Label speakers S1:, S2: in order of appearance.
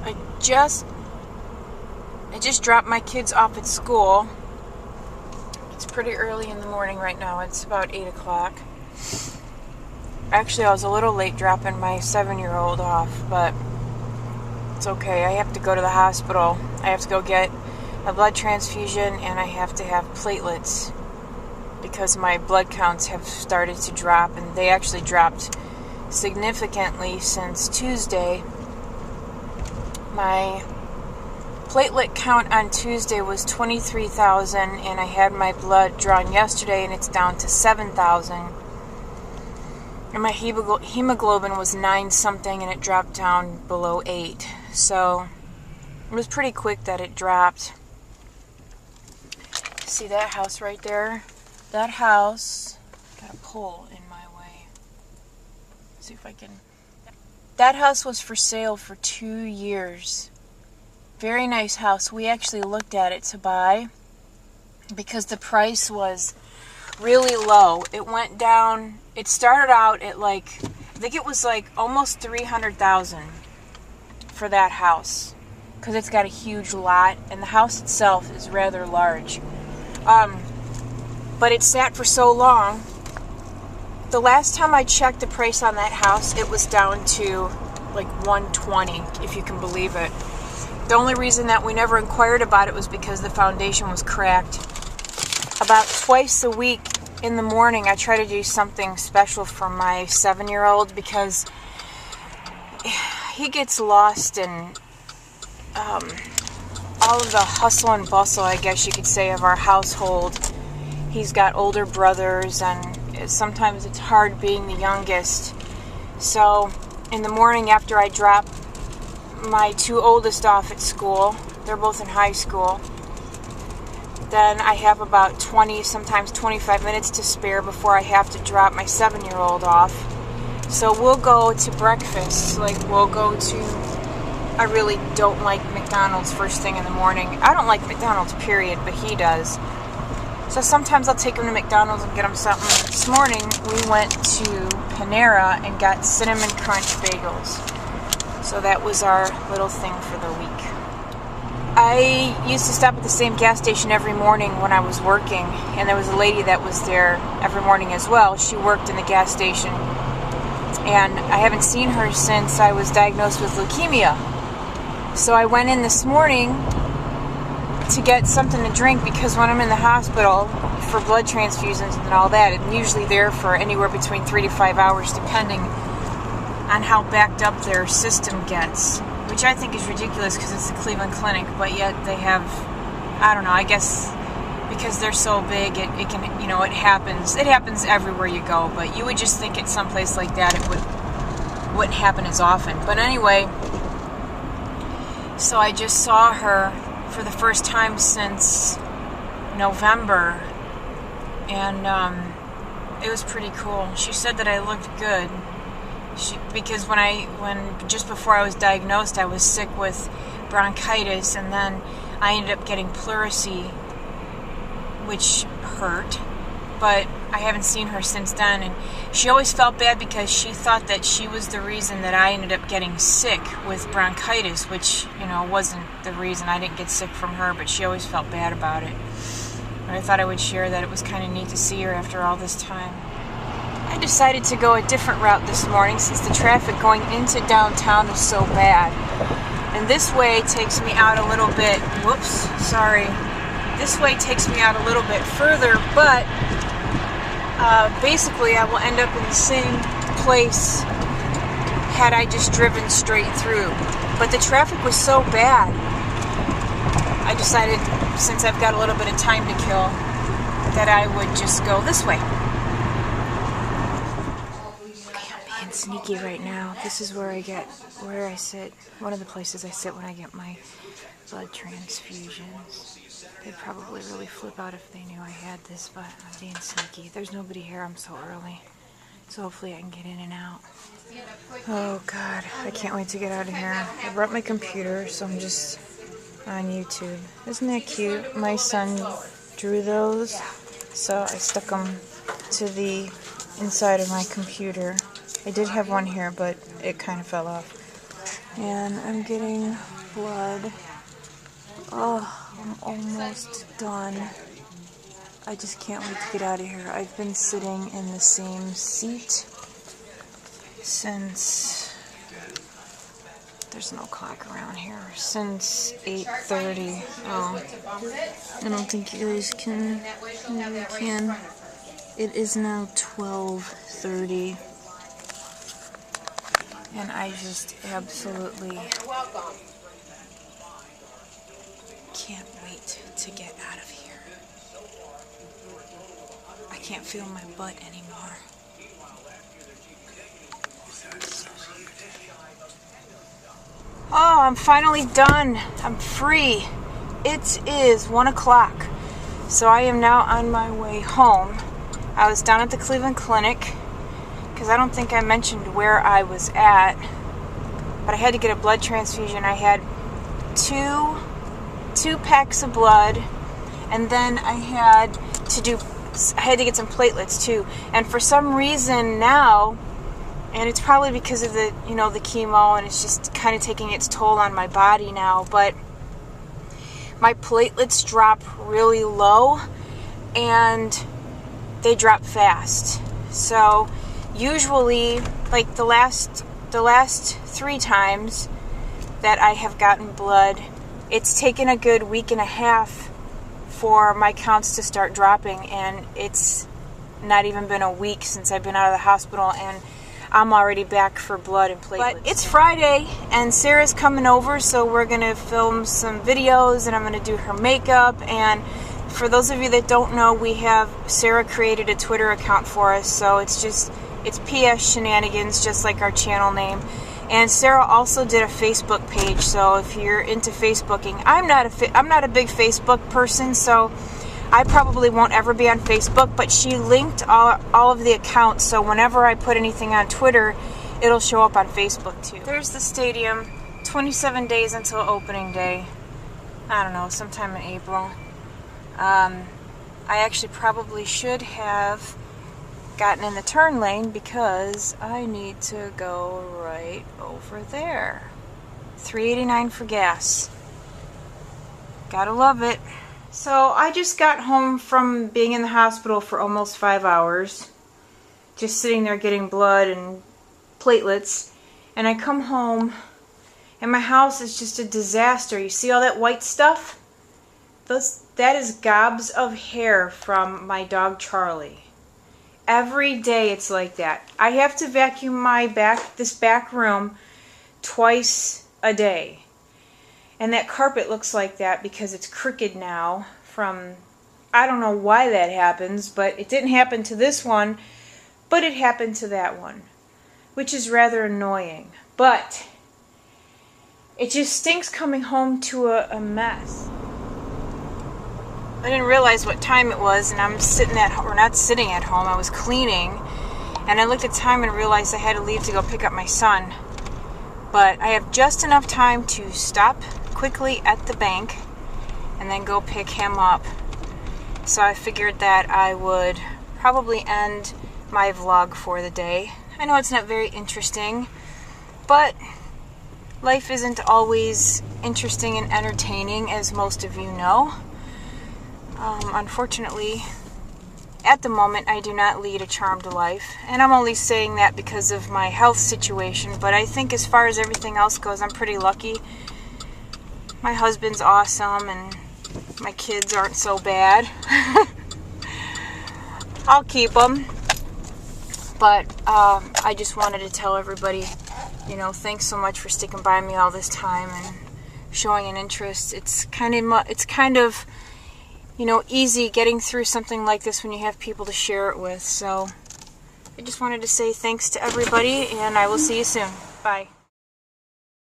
S1: I just dropped my kids off at school. It's pretty early in the morning right now. It's about 8 o'clock. Actually, I was a little late dropping my 7-year-old off, but it's okay. I have to go to the hospital. I have to go get a blood transfusion, and I have to have platelets because my blood counts have started to drop, and they actually dropped significantly since Tuesday. My platelet count on Tuesday was 23,000, and I had my blood drawn yesterday, and it's down to 7,000. And my hemoglobin was 9 something, and it dropped down below 8. So it was pretty quick that it dropped. See that house right there? That house got a pole in my way. Let's see if I can. That house was for sale for 2 years. Very nice house. We actually looked at it to buy because the price was really low. It went down. It started out at I think it was almost 300,000 for that house because it's got a huge lot, and the house itself is rather large. But it sat for so long. The last time I checked the price on that house, it was down to 120, if you can believe it. The only reason that we never inquired about it was because the foundation was cracked. About twice a week in the morning, I try to do something special for my 7-year-old because he gets lost in all of the hustle and bustle, I guess you could say, of our household. He's got older brothers, and sometimes it's hard being the youngest. So in the morning after I drop my 2 oldest off at school, they're both in high school, then I have about 20, sometimes 25 minutes to spare before I have to drop my 7-year-old off. So we'll go to breakfast. We'll go to... I really don't like McDonald's first thing in the morning. I don't like McDonald's, period, but he does. So sometimes I'll take him to McDonald's and get him something. This morning, we went to Panera and got Cinnamon Crunch bagels. So that was our little thing for the week. I used to stop at the same gas station every morning when I was working, and there was a lady that was there every morning as well. She worked in the gas station, and I haven't seen her since I was diagnosed with leukemia. So I went in this morning to get something to drink because when I'm in the hospital for blood transfusions and all that, I'm usually there for anywhere between 3 to 5 hours depending on how backed up their system gets, which I think is ridiculous because it's the Cleveland Clinic, but yet they have, I don't know, I guess because they're so big, it can, it happens everywhere you go, but you would just think at some place like that it wouldn't happen as often. But anyway, so I just saw her for the first time since November, and it was pretty cool. She said that I looked good. Because just before I was diagnosed, I was sick with bronchitis, and then I ended up getting pleurisy, which hurt, but I haven't seen her since then, and she always felt bad because she thought that she was the reason that I ended up getting sick with bronchitis, which, wasn't the reason. I didn't get sick from her, but she always felt bad about it. But I thought I would share that. It was kind of neat to see her after all this time. I decided to go a different route this morning since the traffic going into downtown is so bad. And this way takes me out a little bit, this way takes me out a little bit further, but basically I will end up in the same place had I just driven straight through. But the traffic was so bad, I decided, since I've got a little bit of time to kill, that I would just go this way. Sneaky right now. This is where I sit. One of the places I sit when I get my blood transfusions. They'd probably really flip out if they knew I had this, but I'm being sneaky. There's nobody here. I'm so early. So hopefully I can get in and out. Oh God, I can't wait to get out of here. I brought my computer, so I'm just on YouTube. Isn't that cute? My son drew those, so I stuck them to the inside of my computer. I did have one here, but it kind of fell off. And I'm getting blood. Oh, I'm almost done. I just can't wait to get out of here. I've been sitting in the same seat since, there's no clock around here, since 8:30. Oh, I don't think you guys can. Maybe you can. It is now 12:30. And I just absolutely can't wait to get out of here. I can't feel my butt anymore. Oh, I'm finally done. I'm free. It is 1 o'clock. So I am now on my way home. I was down at the Cleveland Clinic because I don't think I mentioned where I was at, but I had to get a blood transfusion. I had two packs of blood, and then I had to get some platelets too. And for some reason now, and it's probably because of the chemo, and it's just kind of taking its toll on my body now, but my platelets drop really low and they drop fast. So usually, like the last 3 times that I have gotten blood, it's taken a good week and a half for my counts to start dropping, and it's not even been a week since I've been out of the hospital, and I'm already back for blood and platelets. But it's Friday, and Sarah's coming over, so we're going to film some videos, and I'm going to do her makeup. And for those of you that don't know, Sarah created a Twitter account for us, so it's PS Shenanigans, just like our channel name. And Sarah also did a Facebook page, so if you're into Facebooking, I'm not a big Facebook person, so I probably won't ever be on Facebook, but she linked all of the accounts, so whenever I put anything on Twitter, it'll show up on Facebook too. There's the stadium, 27 days until opening day. I don't know, sometime in April. I actually probably should have gotten in the turn lane because I need to go right over there. $3.89 for gas. Gotta love it. So I just got home from being in the hospital for almost 5 hours, just sitting there getting blood and platelets, and I come home and my house is just a disaster. You see all that white stuff? That is gobs of hair from my dog Charlie. Every day it's like that. I have to vacuum this back room twice a day. And that carpet looks like that because it's crooked now from, I don't know why that happens, but it didn't happen to this one, but it happened to that one, which is rather annoying. But it just stinks coming home to a mess. I didn't realize what time it was, and I'm not sitting at home, I was cleaning, and I looked at time and realized I had to leave to go pick up my son. But I have just enough time to stop quickly at the bank and then go pick him up. So I figured that I would probably end my vlog for the day. I know it's not very interesting, but life isn't always interesting and entertaining, as most of you know. Unfortunately, at the moment, I do not lead a charmed life, and I'm only saying that because of my health situation, but I think as far as everything else goes, I'm pretty lucky. My husband's awesome, and my kids aren't so bad. I'll keep them, but I just wanted to tell everybody, thanks so much for sticking by me all this time and showing an interest. It's kind of easy getting through something like this when you have people to share it with. So I just wanted to say thanks to everybody, and I will see you soon. Bye.